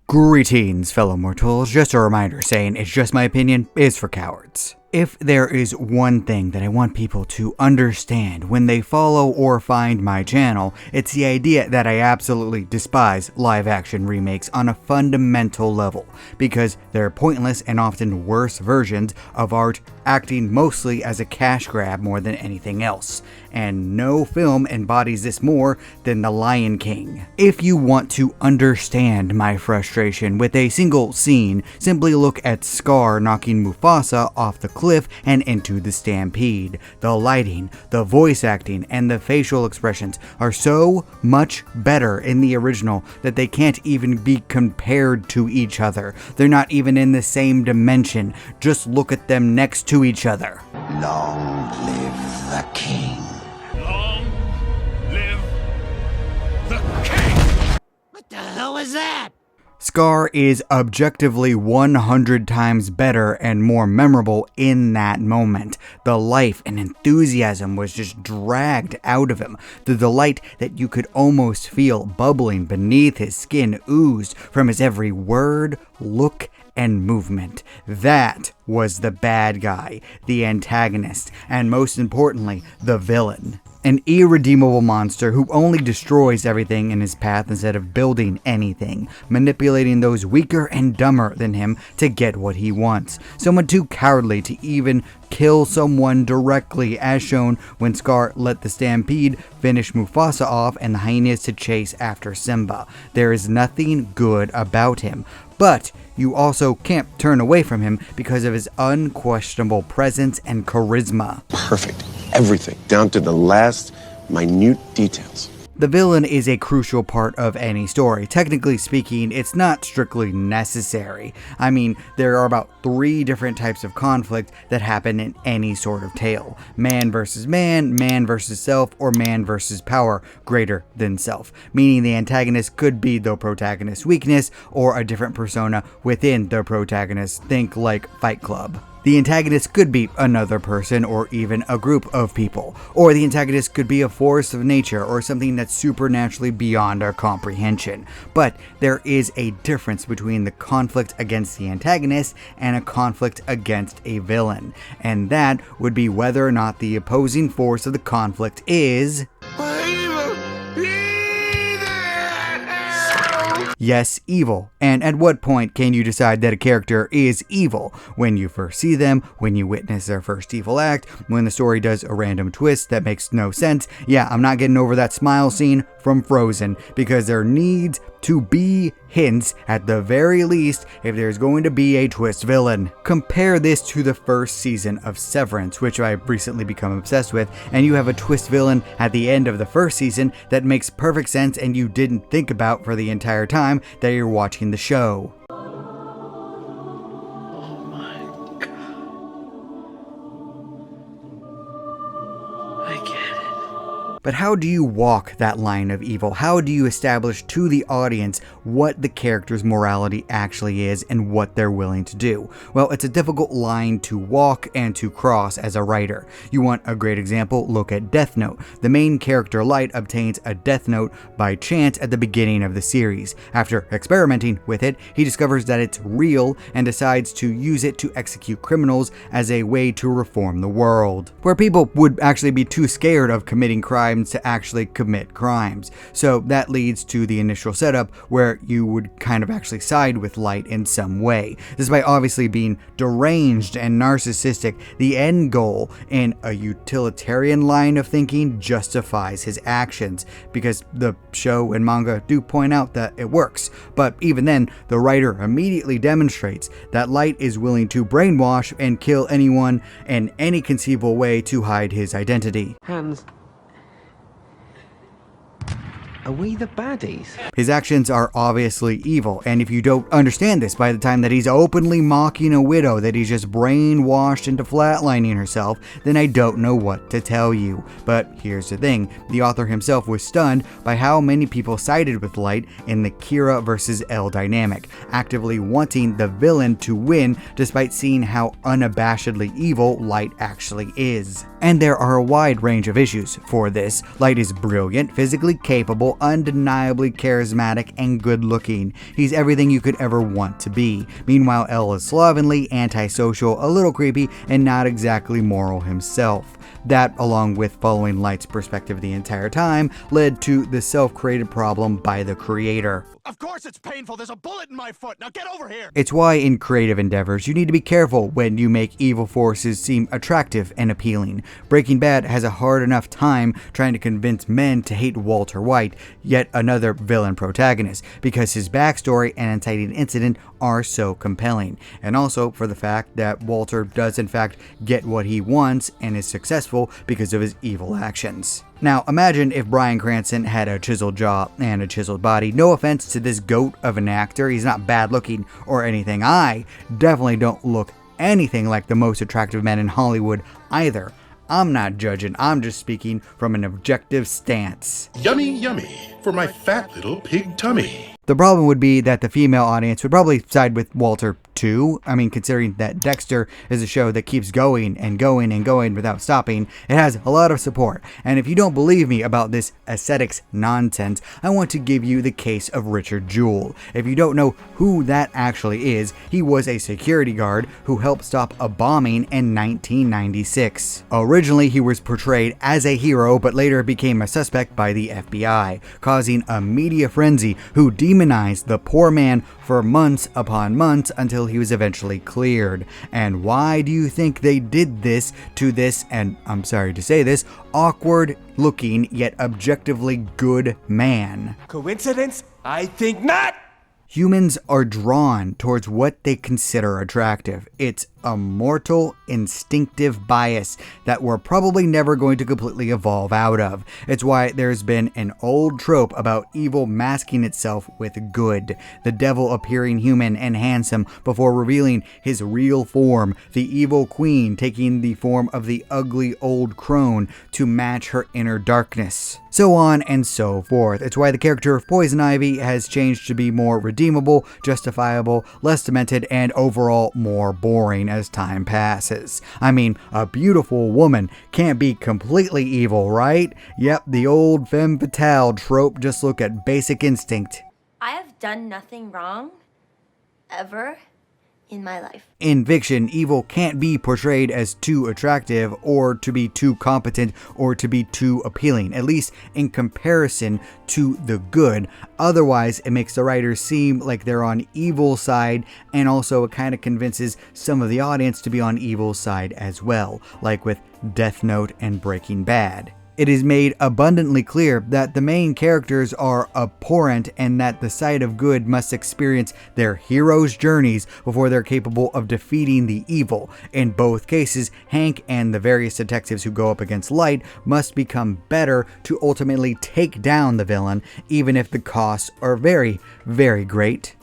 Greetings, fellow mortals. Just a reminder saying it's just my opinion is for cowards. If there is one thing that I want people to understand when they follow or find my channel, it's the idea that I absolutely despise live-action remakes on a fundamental level, because they're pointless and often worse versions of art acting mostly as a cash grab more than anything else. And no film embodies this more than The Lion King. If you want to understand my frustration with a single scene, simply look at Scar knocking Mufasa off the cliff and into the stampede. The lighting, the voice acting, and the facial expressions are so much better in the original that they can't even be compared to each other. They're not even in the same dimension. Just look at them next to each other. Long live the king. Long live the king! What the hell was that? Scar is objectively 100 times better and more memorable in that moment. The life and enthusiasm was just dragged out of him. The delight that you could almost feel bubbling beneath his skin oozed from his every word, look, and movement. That was the bad guy, the antagonist, and most importantly, the villain. An irredeemable monster who only destroys everything in his path instead of building anything, manipulating those weaker and dumber than him to get what he wants. Someone too cowardly to even kill someone directly, as shown when Scar let the stampede finish Mufasa off and the hyenas to chase after Simba. There is nothing good about him. But you also can't turn away from him because of his unquestionable presence and charisma. Perfect. Everything, down to the last minute details. The villain is a crucial part of any story. Technically speaking, it's not strictly necessary. I mean, there are about 3 different types of conflict that happen in any sort of tale. Man versus man, man versus self, or man versus power greater than self. Meaning the antagonist could be the protagonist's weakness or a different persona within the protagonist. Think like Fight Club. The antagonist could be another person or even a group of people, or the antagonist could be a force of nature or something that's supernaturally beyond our comprehension. But there is a difference between the conflict against the antagonist and a conflict against a villain, and that would be whether or not the opposing force of the conflict is yes, evil. And at what point can you decide that a character is evil? When you first see them, when you witness their first evil act, when the story does a random twist that makes no sense. Yeah, I'm not getting over that smile scene from Frozen, because there needs to be hints at the very least if there's going to be a twist villain. Compare this to the first season of Severance, which I've recently become obsessed with, and you have a twist villain at the end of the first season that makes perfect sense and you didn't think about for the entire time that you're watching the show. But how do you walk that line of evil? How do you establish to the audience what the character's morality actually is and what they're willing to do? Well, it's a difficult line to walk and to cross as a writer. You want a great example? Look at Death Note. The main character, Light, obtains a Death Note by chance at the beginning of the series. After experimenting with it, he discovers that it's real and decides to use it to execute criminals as a way to reform the world, where people would actually be too scared of committing crimes to actually commit crimes. So that leads to the initial setup where you would kind of actually side with Light in some way. Despite obviously being deranged and narcissistic, the end goal in a utilitarian line of thinking justifies his actions, because the show and manga do point out that it works. But even then, the writer immediately demonstrates that Light is willing to brainwash and kill anyone in any conceivable way to hide his identity. Hands. Are we the baddies? His actions are obviously evil, and if you don't understand this by the time that he's openly mocking a widow that he's just brainwashed into flatlining herself, then I don't know what to tell you. But here's the thing, the author himself was stunned by how many people sided with Light in the Kira versus L dynamic, actively wanting the villain to win despite seeing how unabashedly evil Light actually is. And there are a wide range of issues for this. Light is brilliant, physically capable, also undeniably charismatic and good-looking. He's everything you could ever want to be. Meanwhile, L is slovenly, antisocial, a little creepy, and not exactly moral himself. That, along with following Light's perspective the entire time, led to the self-created problem by the creator. Of course it's painful. There's a bullet in my foot. Now get over here. It's why in creative endeavors you need to be careful when you make evil forces seem attractive and appealing. Breaking Bad has a hard enough time trying to convince men to hate Walter White, yet another villain protagonist, because his backstory and inciting incident are so compelling, and also for the fact that Walter does in fact get what he wants and is successful because of his evil actions. Now, imagine if Bryan Cranston had a chiseled jaw and a chiseled body. No offense to this goat of an actor, he's not bad looking or anything. I definitely don't look anything like the most attractive men in Hollywood either. I'm not judging, I'm just speaking from an objective stance. Yummy, yummy, for my fat little pig tummy. The problem would be that the female audience would probably side with Walter too. I mean, considering that Dexter is a show that keeps going and going and going without stopping, it has a lot of support. And if you don't believe me about this aesthetics nonsense, I want to give you the case of Richard Jewell. If you don't know who that actually is, he was a security guard who helped stop a bombing in 1996. Originally, he was portrayed as a hero, but later became a suspect by the FBI, causing a media frenzy who demonized the poor man for months upon months until he was eventually cleared. And why do you think they did this to this, and I'm sorry to say this, awkward looking yet objectively good man? Coincidence? I think not! Humans are drawn towards what they consider attractive. It's a mortal, instinctive bias that we're probably never going to completely evolve out of. It's why there's been an old trope about evil masking itself with good. The devil appearing human and handsome before revealing his real form. The evil queen taking the form of the ugly old crone to match her inner darkness. So on and so forth. It's why the character of Poison Ivy has changed to be more redeemable, justifiable, less demented, and overall more boring as time passes. I mean, a beautiful woman can't be completely evil, right? Yep, the old femme fatale trope. Just look at Basic Instinct. I have done nothing wrong, ever, in my life. In fiction, evil can't be portrayed as too attractive or to be too competent or to be too appealing, at least in comparison to the good. Otherwise, it makes the writers seem like they're on evil side, and also it kind of convinces some of the audience to be on evil side as well, like with Death Note and Breaking Bad. It is made abundantly clear that the main characters are abhorrent and that the side of good must experience their heroes' journeys before they're capable of defeating the evil. In both cases, Hank and the various detectives who go up against Light must become better to ultimately take down the villain, even if the costs are very, very great.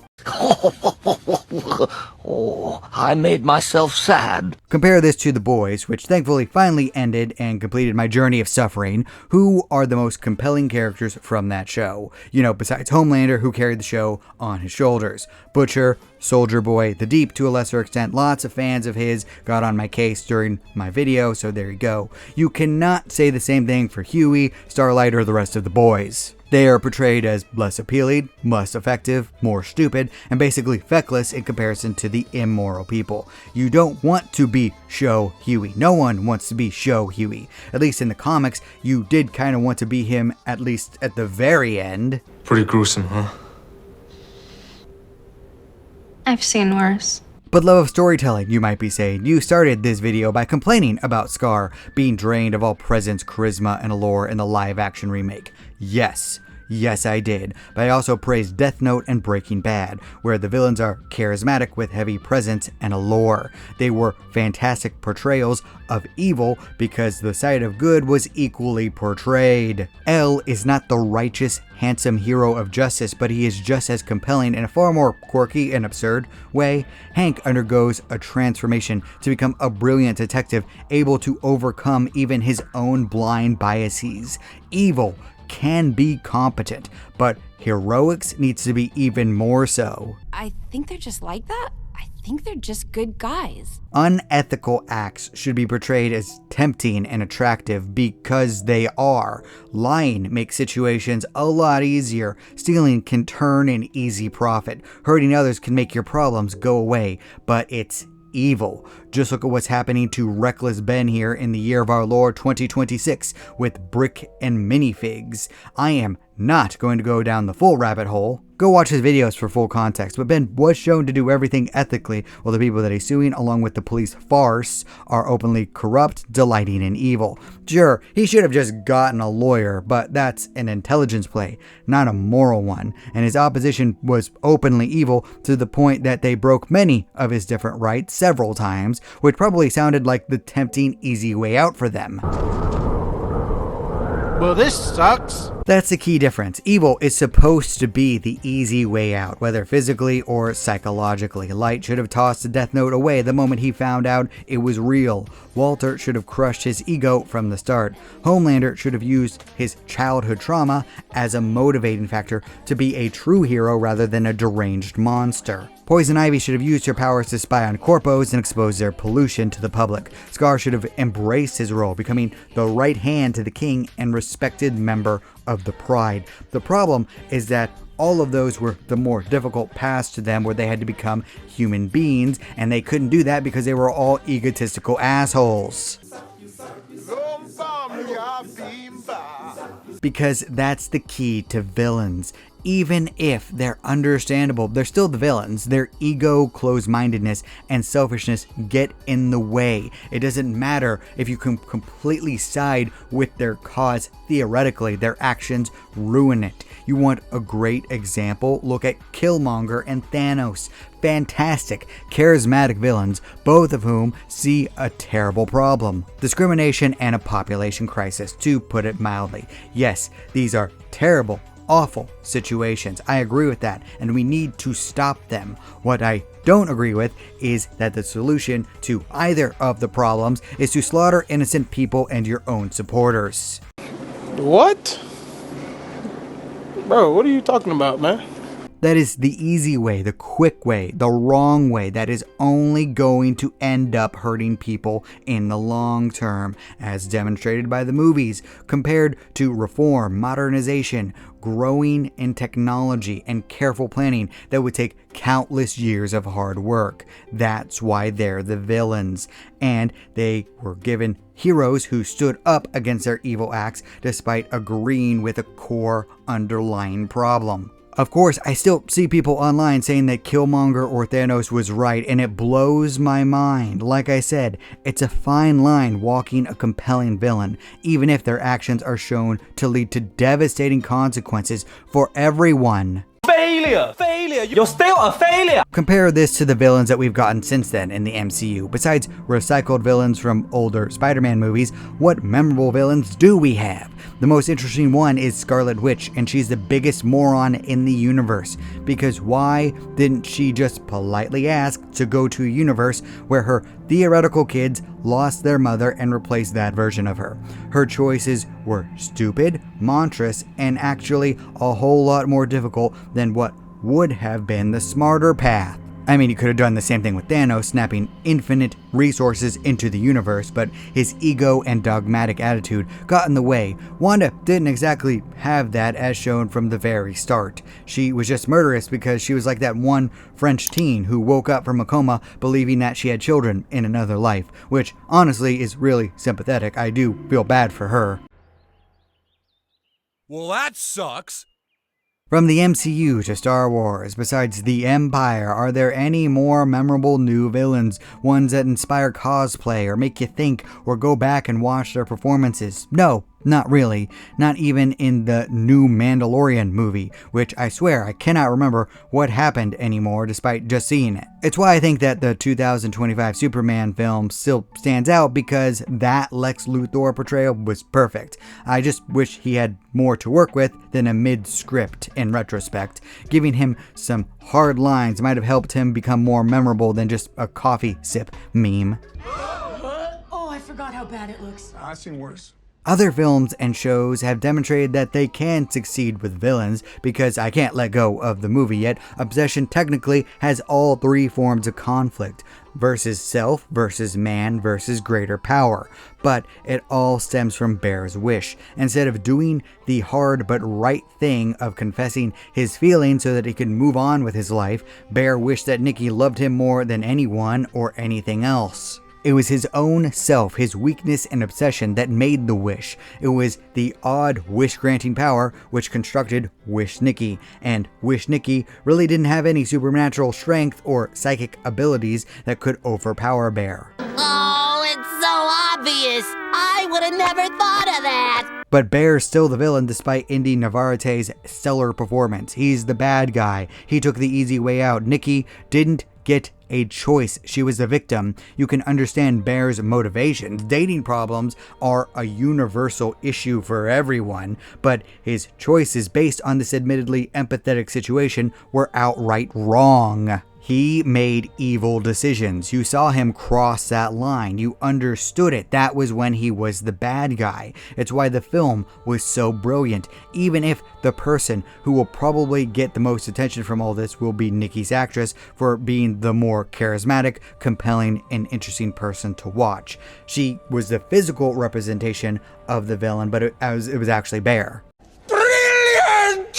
Oh, I made myself sad. Compare this to The Boys, which thankfully finally ended and completed my journey of suffering. Who are the most compelling characters from that show? You know, besides Homelander, who carried the show on his shoulders. Butcher, Soldier Boy, The Deep to a lesser extent. Lots of fans of his got on my case during my video, so there you go. You cannot say the same thing for Huey, Starlight, or the rest of the boys. They are portrayed as less appealing, less effective, more stupid, and basically feckless in comparison to the immoral people. You don't want to be Show Huey. No one wants to be Show Huey. At least in the comics, you did kind of want to be him, at least at the very end. Pretty gruesome, huh? I've seen worse. But love of storytelling, you might be saying. You started this video by complaining about Scar being drained of all presence, charisma, and allure in the live-action remake. Yes, I did, but I also praised Death Note and Breaking Bad, where the villains are charismatic with heavy presence and allure. They were fantastic portrayals of evil because the side of good was equally portrayed. L is not the righteous, handsome hero of justice, but he is just as compelling in a far more quirky and absurd way. Hank undergoes a transformation to become a brilliant detective, able to overcome even his own blind biases. Evil can be competent, but heroics needs to be even more so. I think they're just like that. I think they're just good guys. Unethical acts should be portrayed as tempting and attractive because they are. Lying makes situations a lot easier. Stealing can turn an easy profit. Hurting others can make your problems go away, but it's evil. Just look at what's happening to Reckless Ben here in the year of our Lord 2026 with brick and minifigs. I am not going to go down the full rabbit hole. Go watch his videos for full context, but Ben was shown to do everything ethically, while the people that he's suing, along with the police farce, are openly corrupt, delighting in evil. Sure, he should have just gotten a lawyer, but that's an intelligence play, not a moral one, and his opposition was openly evil to the point that they broke many of his different rights several times, which probably sounded like the tempting, easy way out for them. Well, this sucks. That's the key difference. Evil is supposed to be the easy way out, whether physically or psychologically. Light should have tossed the Death Note away the moment he found out it was real. Walter should have crushed his ego from the start. Homelander should have used his childhood trauma as a motivating factor to be a true hero rather than a deranged monster. Poison Ivy should have used her powers to spy on corpos and expose their pollution to the public. Scar should have embraced his role, becoming the right hand to the king and respected member of the Pride. The problem is that all of those were the more difficult paths to them, where they had to become human beings, and they couldn't do that because they were all egotistical assholes. Because that's the key to villains. Even if they're understandable, they're still the villains. Their ego, closed-mindedness, and selfishness get in the way. It doesn't matter if you can completely side with their cause. Theoretically, their actions ruin it. You want a great example? Look at Killmonger and Thanos. Fantastic, charismatic villains, both of whom see a terrible problem. Discrimination and a population crisis, to put it mildly. Yes, these are terrible, awful situations. I agree with that, and we need to stop them. What I don't agree with is that the solution to either of the problems is to slaughter innocent people and your own supporters. What? Bro, what are you talking about, man? That is the easy way, the quick way, the wrong way that is only going to end up hurting people in the long term, as demonstrated by the movies, compared to reform, modernization, growing in technology, and careful planning that would take countless years of hard work. That's why they're the villains. And they were given heroes who stood up against their evil acts despite agreeing with a core underlying problem. Of course, I still see people online saying that Killmonger or Thanos was right, and it blows my mind. Like I said, it's a fine line walking a compelling villain, even if their actions are shown to lead to devastating consequences for everyone. Failure! You're still a failure! Compare this to the villains that we've gotten since then in the MCU. Besides recycled villains from older Spider-Man movies, what memorable villains do we have? The most interesting one is Scarlet Witch, and she's the biggest moron in the universe. Because why didn't she just politely ask to go to a universe where her theoretical kids lost their mother and replaced that version of her? Her choices were stupid, monstrous, and actually a whole lot more difficult than what would have been the smarter path. I mean, he could have done the same thing with Thanos, snapping infinite resources into the universe, but his ego and dogmatic attitude got in the way. Wanda didn't exactly have that, as shown from the very start. She was just murderous because she was like that one French teen who woke up from a coma believing that she had children in another life, which honestly is really sympathetic. I do feel bad for her. Well, that sucks. From the MCU to Star Wars, besides the Empire, are there any more memorable new villains? Ones that inspire cosplay or make you think or go back and watch their performances? No, not really. Not even in the new Mandalorian movie, which I swear I cannot remember what happened anymore despite just seeing it. It's why I think that the 2025 Superman film still stands out, because that Lex Luthor portrayal was perfect. I just wish he had more to work with than a mid-script in retrospect. Giving him some hard lines might have helped him become more memorable than just a coffee sip meme. Oh, I forgot how bad it looks. I've seen worse. Other films and shows have demonstrated that they can succeed with villains. Because I can't let go of the movie yet, Obsession technically has all three forms of conflict: versus self, versus man, versus greater power. But it all stems from Bear's wish. Instead of doing the hard but right thing of confessing his feelings so that he could move on with his life, Bear wished that Nikki loved him more than anyone or anything else. It was his own self, his weakness and obsession that made the wish. It was the odd wish-granting power which constructed Wish Nikki, and Wish Nikki really didn't have any supernatural strength or psychic abilities that could overpower Bear. Oh, it's so obvious! I would have never thought of that! But Bear's still the villain despite Indy Navarrete's stellar performance. He's the bad guy. He took the easy way out. Nikki didn't get a choice. She was the victim. You can understand Bear's motivations. Dating problems are a universal issue for everyone, but his choices based on this admittedly empathetic situation were outright wrong. He made evil decisions. You saw him cross that line. You understood it. That was when he was the bad guy. It's why the film was so brilliant. Even if the person who will probably get the most attention from all this will be Nikki's actress for being the more charismatic, compelling, and interesting person to watch. She was the physical representation of the villain, but it was actually Bear.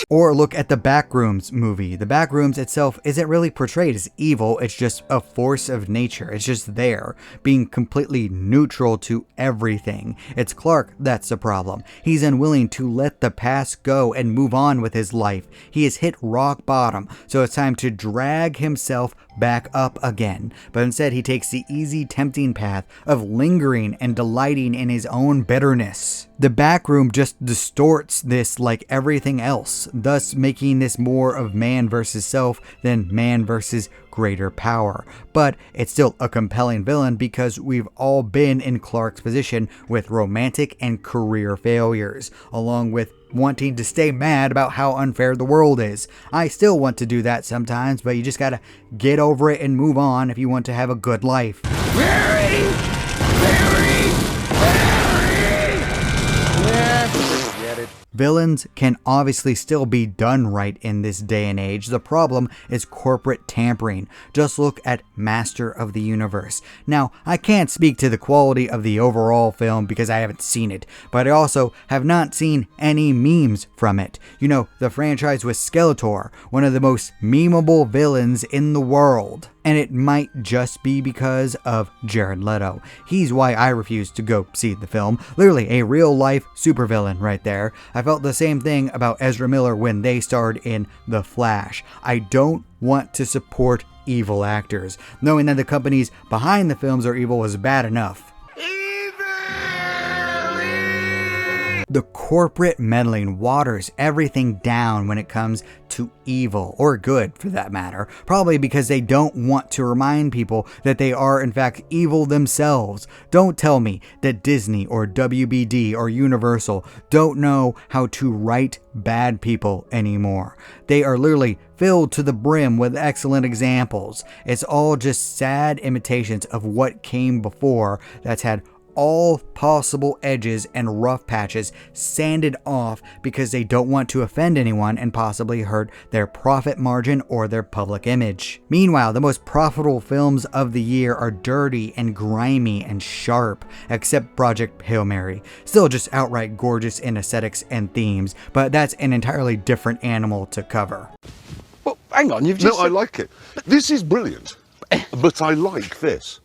Or look at the Backrooms movie. The Backrooms itself isn't really portrayed as evil, it's just a force of nature. It's just there, being completely neutral to everything. It's Clark that's the problem. He's unwilling to let the past go and move on with his life. He has hit rock bottom, so it's time to drag himself back up again. But instead he takes the easy, tempting path of lingering and delighting in his own bitterness. The Backroom just distorts this like everything else, thus making this more of man versus self than man versus greater power. But it's still a compelling villain because we've all been in Clark's position with romantic and career failures, along with wanting to stay mad about how unfair the world is. I still want to do that sometimes, but you just gotta get over it and move on if you want to have a good life. Villains can obviously still be done right in this day and age. The problem is corporate tampering. Just look at Master of the Universe. Now, I can't speak to the quality of the overall film because I haven't seen it, but I also have not seen any memes from it. You know, the franchise was Skeletor, one of the most memeable villains in the world. And it might just be because of Jared Leto. He's why I refuse to go see the film. Literally a real-life supervillain right there. I felt the same thing about Ezra Miller when they starred in The Flash. I don't want to support evil actors. Knowing that the companies behind the films are evil is bad enough. The corporate meddling waters everything down when it comes to evil, or good for that matter, probably because they don't want to remind people that they are in fact evil themselves. Don't tell me that Disney or WBD or Universal don't know how to write bad people anymore. They are literally filled to the brim with excellent examples. It's all just sad imitations of what came before that's had all possible edges and rough patches sanded off because they don't want to offend anyone and possibly hurt their profit margin or their public image. Meanwhile, the most profitable films of the year are dirty and grimy and sharp, except Project Hail Mary. Still just outright gorgeous in aesthetics and themes, but that's an entirely different animal to cover. Well, hang on, you've just... No, I like it. This is brilliant, but I like this.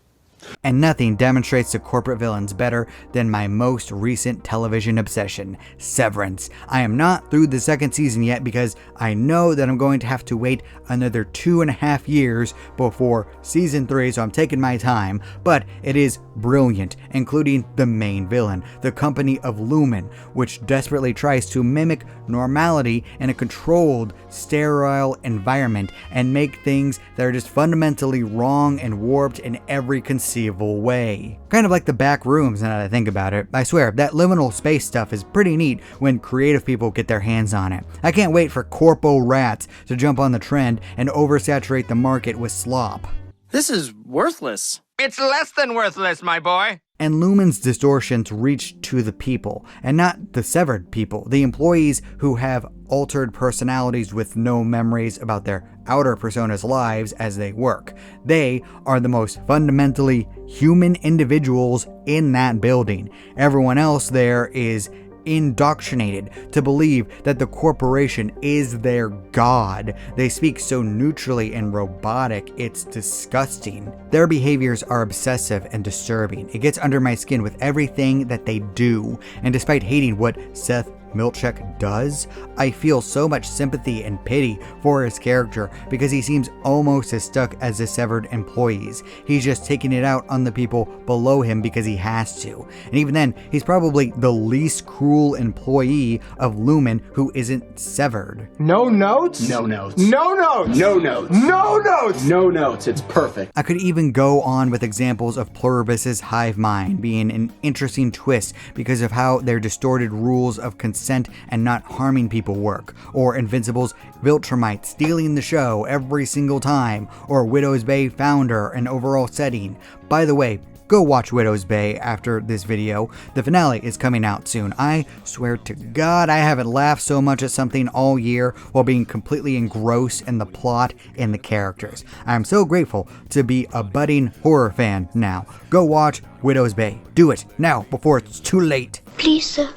And nothing demonstrates the corporate villains better than my most recent television obsession, Severance. I am not through the second season yet because I know that I'm going to have to wait another 2.5 years before season 3, so I'm taking my time, but it is brilliant, including the main villain, the company of Lumen, which desperately tries to mimic normality in a controlled, sterile environment and make things that are just fundamentally wrong and warped in every conceivable way. Kind of like the back rooms now that I think about it. I swear, that liminal space stuff is pretty neat when creative people get their hands on it. I can't wait for corpo rats to jump on the trend and oversaturate the market with slop. This is worthless. It's less than worthless, my boy. And Lumen's distortions reach to the people, and not the severed people, the employees who have altered personalities with no memories about their outer personas' lives as they work. They are the most fundamentally human individuals in that building. Everyone else there is indoctrinated to believe that the corporation is their god. They speak so neutrally and robotic, it's disgusting. Their behaviors are obsessive and disturbing. It gets under my skin with everything that they do, and despite hating what Seth Milchek does, I feel so much sympathy and pity for his character because he seems almost as stuck as the severed employees. He's just taking it out on the people below him because he has to. And even then, he's probably the least cruel employee of Lumen who isn't severed. No notes? No notes. No notes! No notes. No notes! No notes. It's perfect. I could even go on with examples of Pluribus's hive mind being an interesting twist because of how their distorted rules of consent and not harming people work, or Invincible's Viltrumite stealing the show every single time, or Widow's Bay founder and overall setting. By the way, go watch Widow's Bay after this video. The finale is coming out soon. I swear to God, I haven't laughed so much at something all year while being completely engrossed in the plot and the characters. I'm so grateful to be a budding horror fan now. Go watch Widow's Bay. Do it now before it's too late. Please, sir.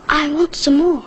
I want some more.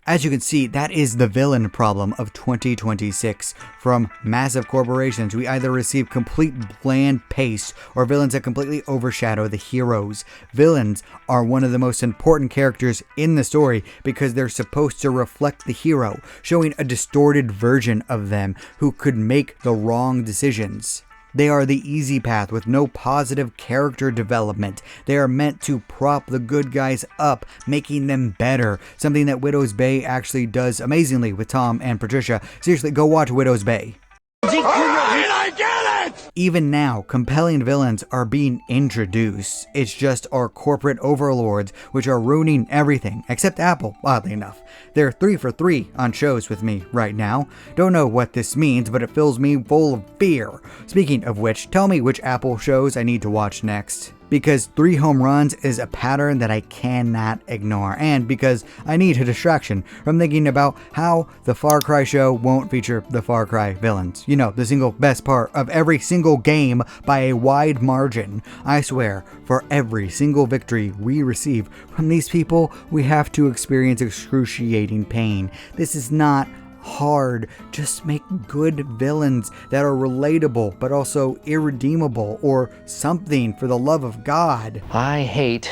As you can see, that is the villain problem of 2026. From massive corporations, we either receive complete bland paste or villains that completely overshadow the heroes. Villains are one of the most important characters in the story because they're supposed to reflect the hero, showing a distorted version of them who could make the wrong decisions. They are the easy path with no positive character development. They are meant to prop the good guys up, making them better. Something that Widow's Bay actually does amazingly with Tom and Patricia. Seriously, go watch Widow's Bay. I get it! Even now, compelling villains are being introduced. It's just our corporate overlords which are ruining everything, except Apple, oddly enough. They're 3 for 3 on shows with me right now. Don't know what this means, but it fills me full of fear. Speaking of which, tell me which Apple shows I need to watch next. Because 3 home runs is a pattern that I cannot ignore, and because I need a distraction from thinking about how the Far Cry show won't feature the Far Cry villains. You know, the single best part of every single game by a wide margin. I swear, for every single victory we receive from these people, we have to experience excruciating pain. This is not hard. Just make good villains that are relatable but also irredeemable or something, for the love of God. I hate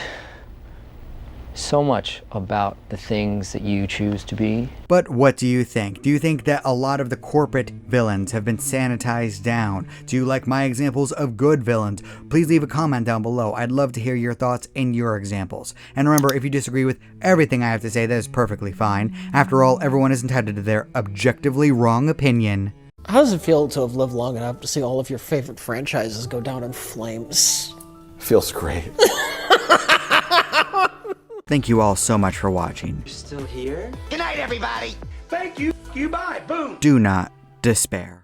so much about the things that you choose to be. But what do you think? Do you think that a lot of the corporate villains have been sanitized down? Do you like my examples of good villains? Please leave a comment down below. I'd love to hear your thoughts and your examples. And remember, if you disagree with everything I have to say, that is perfectly fine. After all, everyone is entitled to their objectively wrong opinion. How does it feel to have lived long enough to see all of your favorite franchises go down in flames? Feels great. Thank you all so much for watching. You're still here? Good night, everybody! Thank you. You bye. Boom. Do not despair.